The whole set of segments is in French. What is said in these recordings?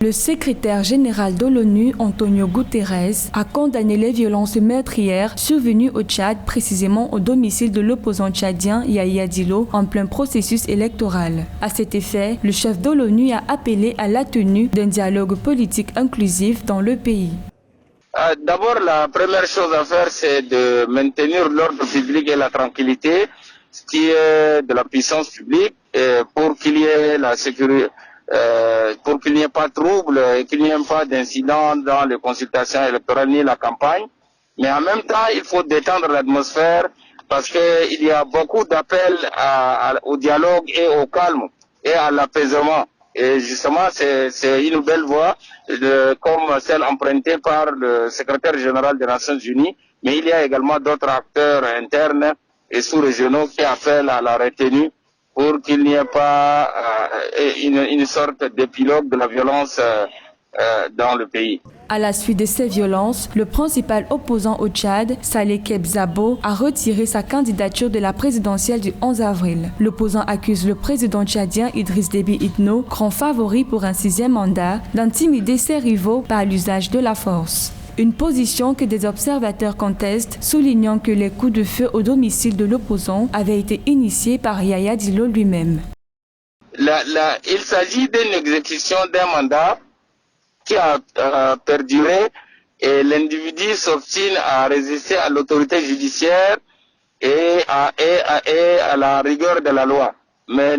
Le secrétaire général de l'ONU, Antonio Guterres, a condamné les violences meurtrières survenues au Tchad, précisément au domicile de l'opposant tchadien Yahya Dillo, en plein processus électoral. À cet effet, le chef de l'ONU a appelé à la tenue d'un dialogue politique inclusif dans le pays. D'abord, la première chose à faire, c'est de maintenir l'ordre public et la tranquillité, ce qui est de la puissance publique, pour qu'il y ait la sécurité. Pour qu'il n'y ait pas de trouble et qu'il n'y ait pas d'incident dans les consultations électorales ni la campagne. Mais en même temps, il faut détendre l'atmosphère parce qu'il y a beaucoup d'appels au dialogue et au calme et à l'apaisement. Et justement, c'est une belle voie comme celle empruntée par le secrétaire général des Nations Unies. Mais il y a également d'autres acteurs internes et sous-régionaux qui appellent à la retenue pour qu'il n'y ait pas une sorte d'épilogue de la violence dans le pays. À la suite de ces violences, le principal opposant au Tchad, Saleh Kebzabo, a retiré sa candidature de la présidentielle du 11 avril. L'opposant accuse le président tchadien Idriss Déby Itno, grand favori pour un 6e mandat, d'intimider ses rivaux par l'usage de la force. Une position que des observateurs contestent, soulignant que les coups de feu au domicile de l'opposant avaient été initiés par Yahya Dillo lui-même. Il s'agit d'une exécution d'un mandat qui a perduré et l'individu s'obstine à résister à l'autorité judiciaire et à la rigueur de la loi. Mais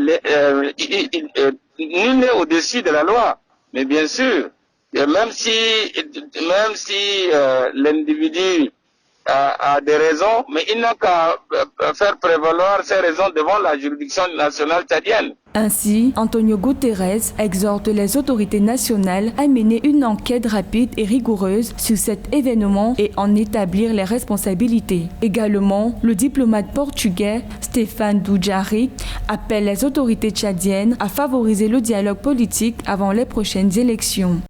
nul n'est au-dessus de la loi, mais bien sûr. Et même si l'individu a des raisons, mais il n'a qu'à faire prévaloir ses raisons devant la juridiction nationale tchadienne. Ainsi, Antonio Guterres exhorte les autorités nationales à mener une enquête rapide et rigoureuse sur cet événement et en établir les responsabilités. Également, le diplomate portugais Stéphane Dujarric appelle les autorités tchadiennes à favoriser le dialogue politique avant les prochaines élections.